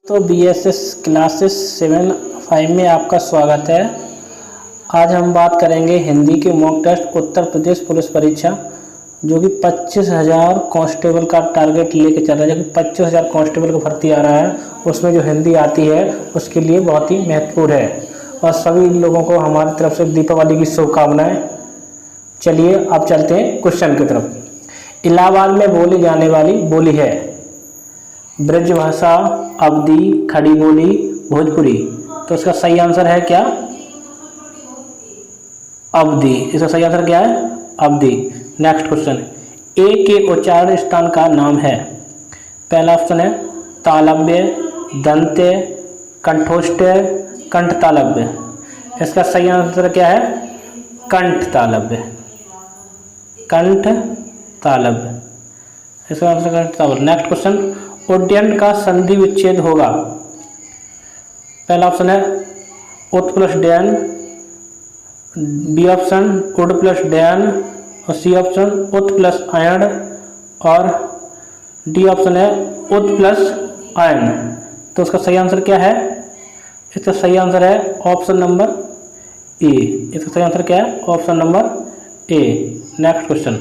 तो BSS classes 7-5 में आपका स्वागत है। आज हम बात करेंगे हिंदी के mock test Uttar Pradesh police परीक्षा, जो कि 25,000 कांस्टेबल का टारगेट लेके चल रहा है। जो कि 25,000 कांस्टेबल का भर्ती आ रहा है, उसमें जो हिंदी आती है उसके लिए बहुत ही महत्वपूर्ण है। और सभी लोगों को हमारी तरफ से दीपावली की शुभकामनाएं। चलिए अब चलते हैं क्वेश्चन की तरफ। इलाहाबाद में बोली जाने वाली बोली है ब्रजभाषा, अवधी, खड़ी बोली, भोजपुरी। तो इसका सही आंसर है क्या? अवधी। इसका सही आंसर क्या है? अवधी। नेक्स्ट क्वेश्चन, ए के उच्चारण स्थान का नाम है। पहला ऑप्शन है तालव्य, दंत्य, कंठोष्ठ्य, कंठ तालव्य। इसका सही आंसर क्या है? कंठ तालव्य। कंठ तालव्य, इसका आंसर कंठ तालव्य। नेक्स्ट क्वेश्चन, उड्डयन का संधि विच्छेद होगा। पहला ऑप्शन है उत प्लस डयन, बी ऑप्शन उड प्लस डयन, और सी ऑप्शन उत प्लस अयन, और डी ऑप्शन है उत प्लस अयन। तो इसका सही आंसर क्या है? इसका सही आंसर है ऑप्शन नंबर ए। इसका सही आंसर क्या है? Option number A. Next question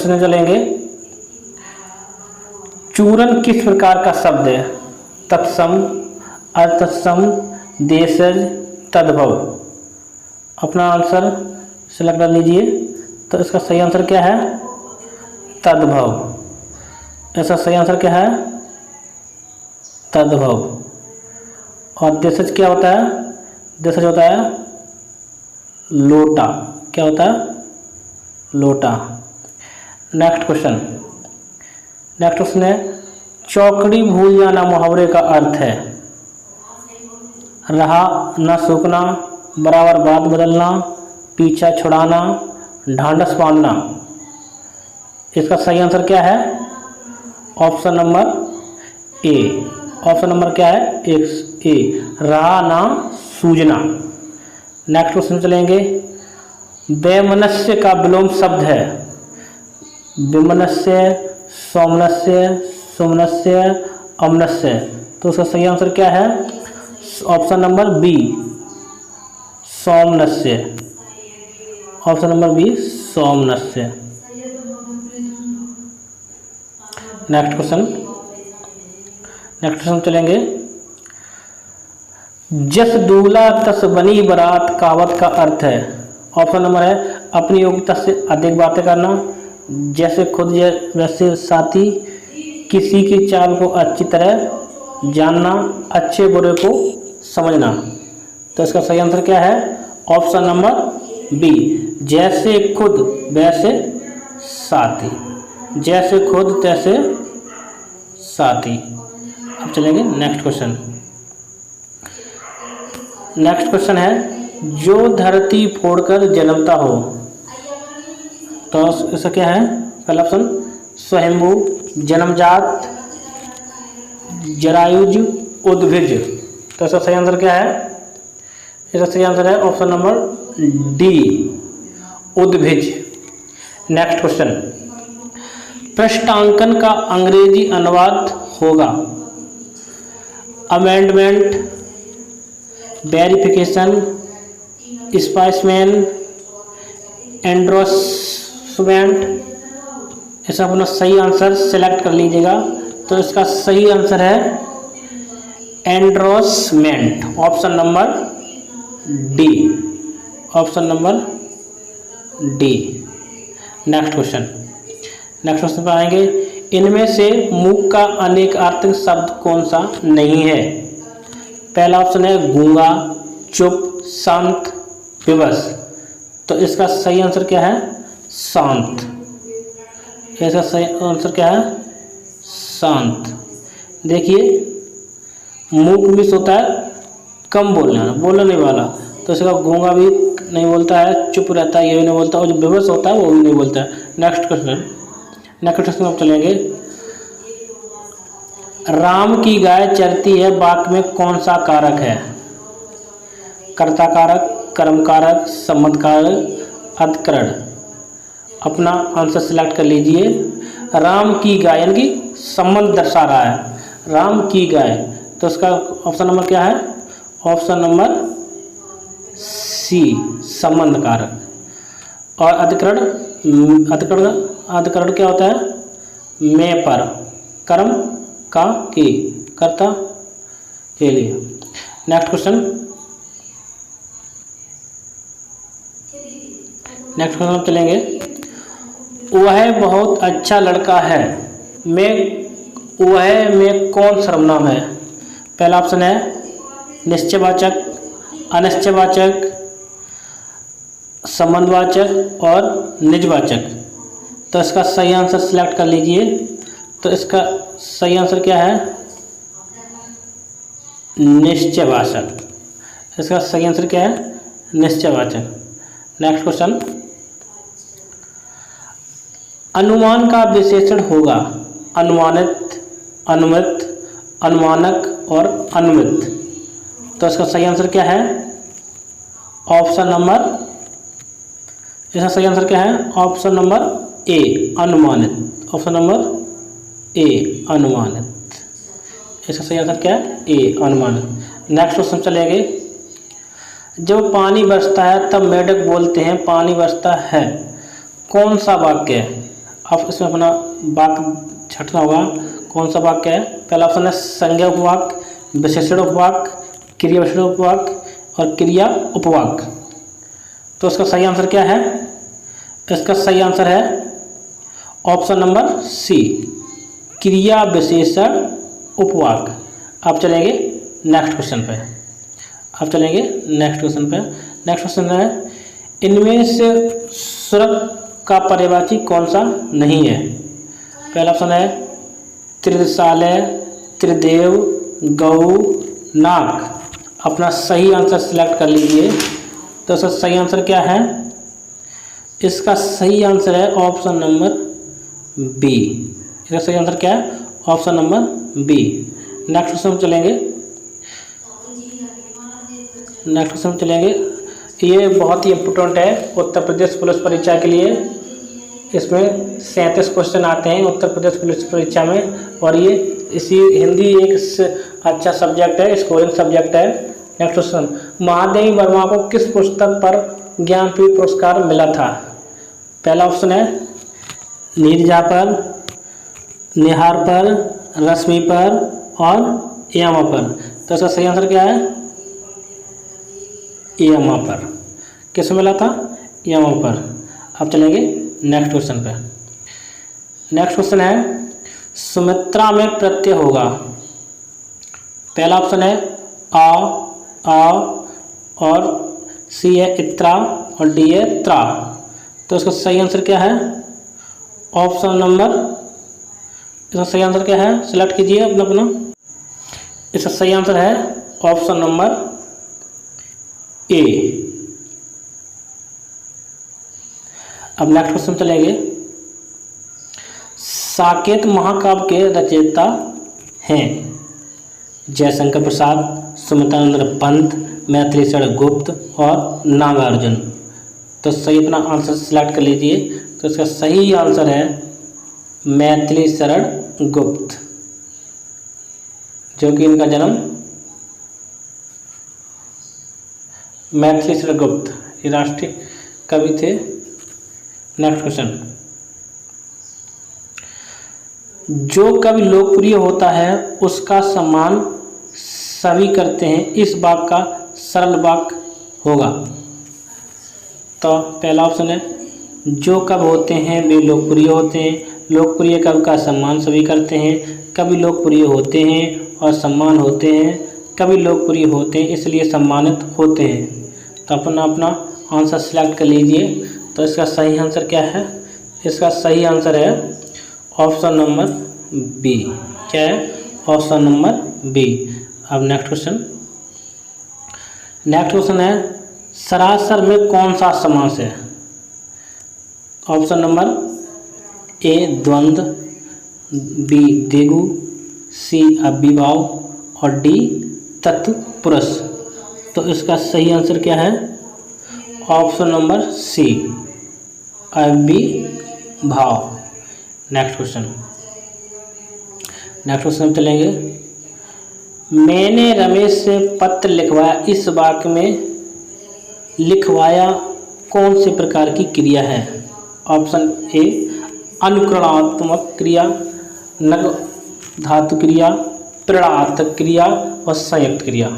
में चलेंगे। चूरन किस प्रकार का शब्द है? तत्सम, अतत्सम, देशज, तद्भव। अपना आंसर सिलेक्ट कर लीजिए। तो इसका सही आंसर क्या है? तद्भव। इसका सही आंसर क्या है? तद्भव। और देशज क्या होता है? देशज होता है लोटा। क्या होता है? लोटा। नेक्स्ट क्वेश्चन है चौकड़ी भूल जाना मुहावरे का अर्थ है। रहा न सूखना, बराबर बात बदलना, पीछा छुड़ाना, ढांढस बांधना। इसका सही आंसर क्या है? Option number A. Option number क्या है? ए। रहा ना सूझना। नेक्स्ट क्वेश्चन चलेंगे। वैमनस्य का विलोम शब्द है। विमनस्य, सोमनस्य, सुमनस्य, अमनस्य। तो उसका सही आंसर क्या है? ऑप्शन नंबर बी, सोमनस्य। ऑप्शन नंबर बी, सोमनस्य। नेक्स्ट क्वेश्चन चलेंगे। जस दूल्हा तस बनी बारात कहावत का अर्थ है। ऑप्शन नंबर है अपनी योग्यता से अधिक बातें करना, जैसे खुद वैसे साथी, किसी की चाल को अच्छी तरह जानना, अच्छे बुरे को समझना। तो इसका सही आंसर क्या है? ऑप्शन नंबर बी, जैसे खुद वैसे साथी। जैसे खुद तैसे साथी। अब चलेंगे नेक्स्ट क्वेश्चन है जो धरती फोड़कर जन्मता हो। तो इसका क्या है? पहला ऑप्शन स्वयंभू, जन्मजात, जरायुज, उद्भिज। तो इसका सही आंसर क्या है? इसका सही आंसर है ऑप्शन नंबर डी, उद्भिज। नेक्स्ट क्वेश्चन, पृष्ठांकन का अंग्रेजी अनुवाद होगा। Amendment, verification, specimen, endorsement. इसका अपना सही आंसर सेलेक्ट कर लीजिएगा। तो इसका सही आंसर है endorsement. Option number D. Option number D. Next question पर आएंगे। इनमें से मूक का अनेकार्थक शब्द कौन सा नहीं है? पहला ऑप्शन है गूंगा, चुप, शांत, विवश। तो इसका सही आंसर क्या है? शांत। इसका सही आंसर क्या है? शांत। देखिए मूक भी होता है कम बोलने वाला। तो इसका गूंगा भी नहीं बोलता है, चुप रहता है ये भी नहीं बोलता, और जो विवश होता है वो भी नहीं बोलता है। नेक्स्ट क्वेश्चन अब चलेंगे। राम की गाय चरती है वाक्य में कौन सा कारक है? कर्ता कारक, कर्म कारक, संबंध कारक, अधिकरण। अपना आंसर सिलेक्ट कर लीजिए। राम की गाय यानी कि संबंध दर्शा रहा है। राम की गाय, तो इसका ऑप्शन नंबर क्या है? ऑप्शन नंबर सी, संबंध कारक। और अधिकरण, अधिकरण क्या होता है? मैं पर, कर्म का के, कर्ता के लिए। नेक्स्ट क्वेश्चन, नेक्स्ट क्वेश्चन चलेंगे। वह बहुत अच्छा लड़का है, वह में कौन सर्वनाम है? पहला ऑप्शन है निश्चयवाचक, अनिश्चयवाचक, संबंधवाचक और निजवाचक। तो इसका सही आंसर सिलेक्ट कर लीजिए। तो इसका सही आंसर क्या है? निश्चयवाचक। इसका सही आंसर क्या है? निश्चयवाचक। नेक्स्ट क्वेश्चन, अनुमान का विशेषण होगा अनुमानित, अनुमित, अनुमानक और अनुमित। तो इसका सही आंसर क्या है? ऑप्शन नंबर, इसका सही आंसर क्या है? ऑप्शन नंबर ए, अनुमानित। ऑप्शन नंबर ए, अनुमानित। इसका सही आंसर क्या है? ए, अनुमानित। नेक्स्ट क्वेश्चन चलेंगे। जब पानी बरसता है तब मेढक बोलते हैं पानी बरसता है, कौन सा वाक्य है? आप इसमें अपना वाक्य छटना होगा, कौन सा वाक्य है? पहला ऑप्शन है संज्ञा उपवाक्य, विशेषण उपवाक्य, क्रिया विशेषण उपवाक्य और क्रिया उपवाक्य। तो इसका सही आंसर क्या है? इसका सही आंसर है ऑप्शन नंबर सी, क्रिया विशेषण उपवाक्य। अब चलेंगे नेक्स्ट क्वेश्चन पे। अब चलेंगे नेक्स्ट क्वेश्चन पे। नेक्स्ट क्वेश्चन है, इनमें से सुरत का पर्यायवाची कौन सा नहीं है? पहला ऑप्शन है त्रिशालय, त्रिदेव, गौ, नाग। अपना सही आंसर सिलेक्ट कर लीजिए। तो इसका सही आंसर क्या है? इसका सही आंसर है ऑप्शन नंबर बी। इसका सही आंसर क्या है? Option number B. Next question चलेंगे। नेक्स्ट क्वेश्चन चलेंगे। ये बहुत ही इम्पोर्टेंट है उत्तर प्रदेश पुलिस परीक्षा के लिए। इसमें 37 क्वेश्चन आते हैं उत्तर प्रदेश पुलिस परीक्षा में, और ये इसी हिंदी एक अच्छा सब्जेक्ट है, स्कोरिंग सब्जेक्ट है। नेक्स्ट क्वेश्चन, महादेवी वर्मा को किस पुस्तक पर ज्ञानपीठ पुरस्कार मिला था? पहला ऑप्शन है नीरजा पर, निहार पर, रश्मि पर और यामा पर। तो इसका सही आंसर क्या है? यामा पर। किस मिला था? यामा पर। अब चलेंगे नेक्स्ट क्वेश्चन पे। नेक्स्ट क्वेश्चन है, सुमित्रा में प्रत्यय होगा। पहला ऑप्शन है आ, और सी है इत्रा और डी है त्रा। तो इसका सही आंसर क्या है? ऑप्शन नंबर, इसका सही आंसर क्या है? सिलेक्ट कीजिए अपना अपना। इसका सही आंसर है ऑप्शन नंबर ए। अब नेक्स्ट क्वेश्चन चलेंगे। साकेत महाकाव्य के रचयिता हैं जयशंकर प्रसाद, सुमित्रानंद पंत, मैथिली शरण गुप्त और नागार्जुन। तो सही अपना आंसर सिलेक्ट कर लीजिए। तो इसका सही आंसर है मैथिली शरण गुप्त, जो कि इनका जन्म मैथिली शरण गुप्त ये राष्ट्रीय कवि थे। नेक्स्ट क्वेश्चन, जो कवि लोकप्रिय होता है उसका सम्मान सभी करते हैं, इस वाक्य का सरल वाक्य होगा। तो पहला ऑप्शन है जो कवि होते हैं वे लोकप्रिय होते हैं, लोकप्रिय कवि का सम्मान सभी करते हैं, कवि लोकप्रिय होते हैं और सम्मान होते हैं, कवि लोकप्रिय होते हैं इसलिए सम्मानित होते हैं। तो अपना अपना आंसर सिलेक्ट कर लीजिए। तो इसका सही आंसर क्या है? इसका सही आंसर है ऑप्शन नंबर बी। क्या है? Option number B. अब नेक्स्ट क्वेश्चन। नेक्स्ट क्वेश्चन है सरासर में कौन सा समास है? ऑप्शन नंबर ए द्वंद्व, बी द्विगु, सी अव्ययभाव और डी तत्पुरुष। तो इसका सही आंसर क्या है? ऑप्शन नंबर सी अव्ययभाव। Next question. नेक्स्ट क्वेश्चन चलेंगे। मैंने रमेश से पत्र लिखवाया, इस वाक्य में लिखवाया कौन से प्रकार की क्रिया है? ऑप्शन ए अनुकरणात्मक क्रिया, नग धातु क्रिया, प्रेरणार्थक क्रिया और संयुक्त क्रिया।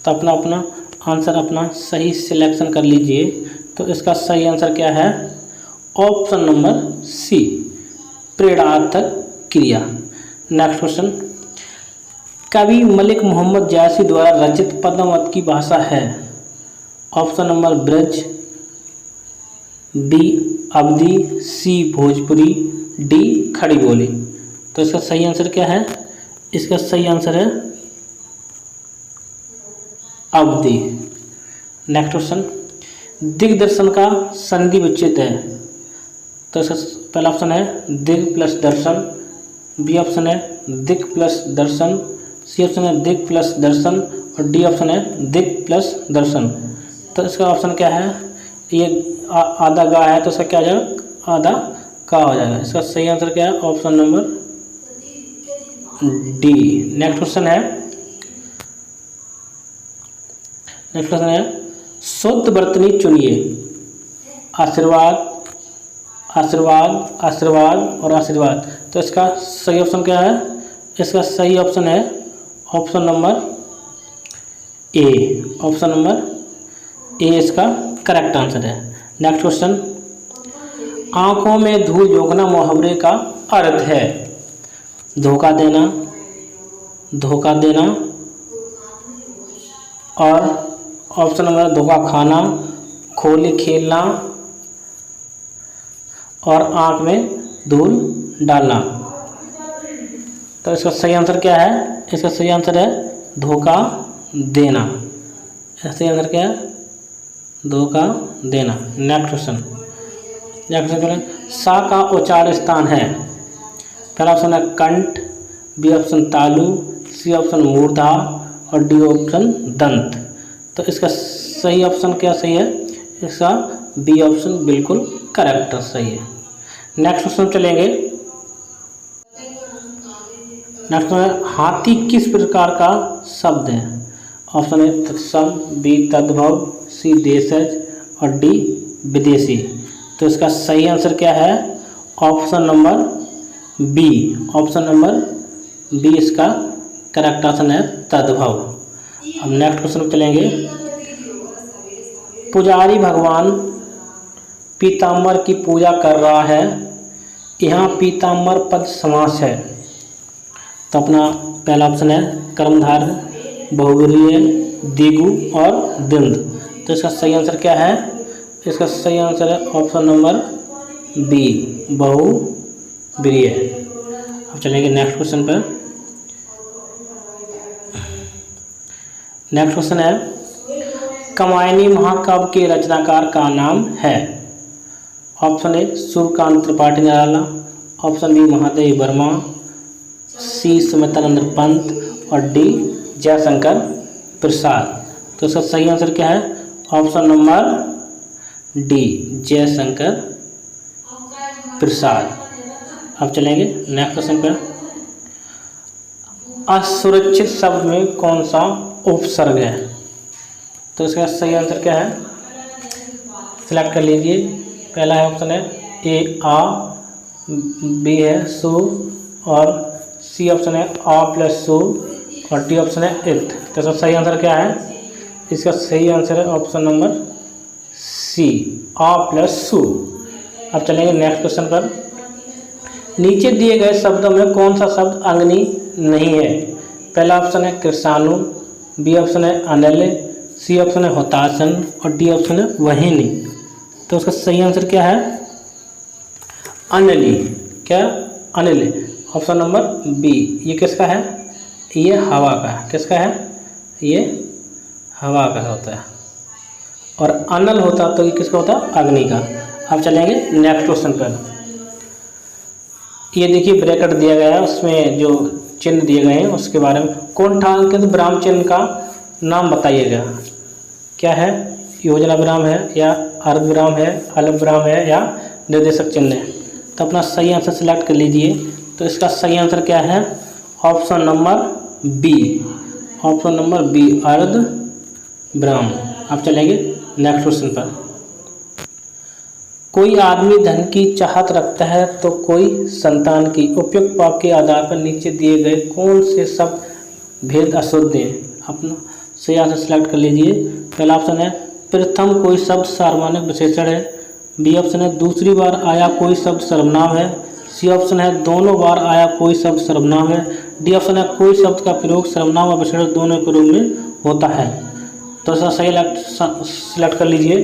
तो अपना अपना आंसर अपना सही सिलेक्शन कर लीजिए। तो इसका सही आंसर क्या है? ऑप्शन नंबर सी, प्रेरणार्थक क्रिया। नेक्स्ट क्वेश्चन, कवि मलिक मोहम्मद जायसी द्वारा रचित पद्मावत की भाषा है? ऑप्शन नंबर ब्रज, बी अवधी, सी भोजपुरी, डी खड़ी बोली। तो इसका सही आंसर क्या है? इसका सही आंसर है अवधी। नेक्स्ट क्वेश्चन, दिग्दर्शन का संधि विच्छेद है? तो इसका पहला ऑप्शन है दिग प्लस दर्शन, बी ऑप्शन है दिग प्लस दर्शन, सी ऑप्शन है दिग प्लस दर्शन और डी ऑप्शन है दिग प्लस दर्शन। तो इसका ऑप्शन क्या है? ये आधा गा है तो इसका क्या हो जाएगा? आधा का हो जाएगा। इसका सही आंसर क्या है? Option number D. Next question है शुद्ध वर्तनी चुनिए। आशीर्वाद, आशीर्वाद, आशीर्वाद और आशीर्वाद। तो इसका सही ऑप्शन क्या है? इसका सही ऑप्शन है option number A. Option number A इसका करेक्ट आंसर है। नेक्स्ट क्वेश्चन, आंखों में धूल झोंकना मुहावरे का अर्थ है? धोखा देना, धोखा देना और ऑप्शन नंबर धोखा खाना, खोले खेलना और आंख में धूल डालना। तो इसका सही आंसर क्या है? इसका सही आंसर है धोखा देना। इसका सही आंसर क्या है? धोखा देना। नेक्स्ट क्वेश्चन, सा का उच्चार स्थान है? पहला ऑप्शन है कंठ, बी ऑप्शन तालु, सी ऑप्शन मूर्धा और डी ऑप्शन दंत। तो इसका सही ऑप्शन क्या सही है? इसका बी ऑप्शन बिल्कुल करेक्ट सही है। नेक्स्ट क्वेश्चन चलेंगे। नेक्स्ट है हाथी किस प्रकार का शब्द है? ऑप्शन है तत्सम, बी तद्भव, सी देशज और डी विदेशी। तो इसका सही आंसर क्या है? Option number B. Option number B इसका करेक्ट आंसर है तद्भव। अब नेक्स्ट क्वेश्चन चलेंगे। पुजारी भगवान पीताम्बर की पूजा कर रहा है, यहाँ पीताम्बर पद समास है। तो अपना पहला ऑप्शन है कर्मधारय, बहुब्रीहि, द्विगु और द्वंद्व। तो इसका सही आंसर क्या है? इसका सही आंसर है ऑप्शन नंबर बी, बहुब्रीहि। अब चलेंगे नेक्स्ट क्वेश्चन पर। नेक्स्ट क्वेश्चन है कामायनी महाकाव्य के रचनाकार का नाम है? Option A Suryakant Tripathi Nirala, option B Mahadev Verma, C Sumitranand Pant और डी जयशंकर प्रसाद। तो इसका सही आंसर क्या है? Option number D, Jaishankar Prasad. अब चलेंगे नेक्स्ट क्वेश्चन पर। असुरक्षित शब्द में कौन सा उपसर्ग है? तो इसका सही आंसर क्या है? सिलेक्ट कर लीजिए। पहला है ऑप्शन है ए आ, बी है सु और सी ऑप्शन है आ प्लस सु और डी ऑप्शन है इथ। तो इसका सही आंसर क्या है? इसका सही आंसर है ऑप्शन नंबर सी, आ प्लस सु। अब चलेंगे नेक्स्ट क्वेश्चन पर। नीचे दिए गए शब्दों में कौन सा शब्द अंगनी नहीं है? पहला ऑप्शन है कृषाणु, बी ऑप्शन है अनिल, सी ऑप्शन है हुतासन और डी ऑप्शन है वहिनी। तो उसका सही आंसर क्या है? अनिली। क्या? अनिल। Option number B. ये किसका है? ये हवा का। किसका है? ये हवा का होता है। और अनल होता तो ये किसका होता? अग्नि का। अब चलेंगे नेक्स्ट क्वेश्चन पर। ये देखिए ब्रैकेट दिया गया है, उसमें जो चिन्ह दिए गए हैं उसके बारे में। कोष्ठांकित विराम चिन्ह का नाम बताइएगा। क्या है? योजना विराम है या अर्ध विराम है, अल्प विराम है या निर्देशक चिन्ह है। तो अपना सही आंसर सिलेक्ट कर लीजिए। तो इसका सही आंसर क्या है? Option number B, option number B अर्ध ब्राह्म। अब चलेंगे नेक्स्ट क्वेश्चन पर। कोई आदमी धन की चाहत रखता है तो कोई संतान की। उपयुक्त वाक्य के आधार पर नीचे दिए गए कौन से शब्द भेद अशुद्ध हैं? अपना सही आंसर सेलेक्ट कर लीजिए। पहला ऑप्शन है प्रथम कोई शब्द सार्वनामिक विशेषण है। बी ऑप्शन है दूसरी बार आया कोई शब्द सर्वनाम है। सी ऑप्शन है दोनों बार आया कोई शब्द सर्वनाम है। डी ऑप्शन है कोई शब्द का प्रयोग सर्वनाम और विशेषण दोनों के रूप में होता है। तो इसका सही सिलेक्ट कर लीजिए।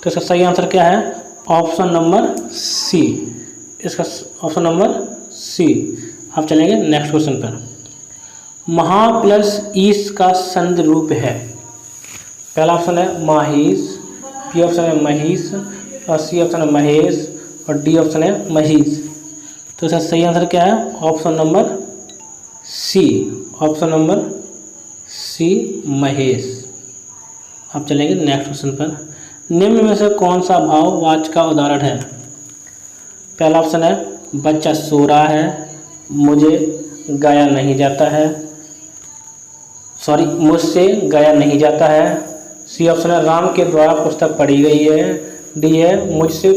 तो इसका सही आंसर क्या है? ऑप्शन नंबर सी, इसका ऑप्शन नंबर सी। अब चलेंगे नेक्स्ट क्वेश्चन पर। महा प्लस ईश का संधि रूप है। पहला ऑप्शन है माहिश, बी ऑप्शन है महिष और सी ऑप्शन है महेश और डी ऑप्शन है महिष। तो इसका सही आंसर क्या है? Option number C, option number C Mahesh. अब चलेंगे नेक्स्ट क्वेश्चन पर। निम्न में से कौन सा भाव वाच्य का उदाहरण है? पहला ऑप्शन है बच्चा सो रहा है, मुझे गाया नहीं जाता है, मुझसे गाया नहीं जाता है। सी ऑप्शन है राम के द्वारा पुस्तक पढ़ी गई है। डी है मुझसे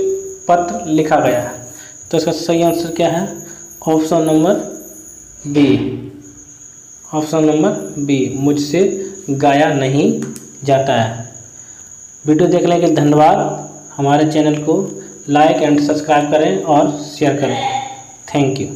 पत्र लिखा गया है। तो इसका सही आंसर क्या है? Option number B, option number B मुझसे गाया नहीं जाता है। वीडियो देखने के लिए धन्यवाद। हमारे चैनल को लाइक एंड सब्सक्राइब करें और शेयर करें। Thank you.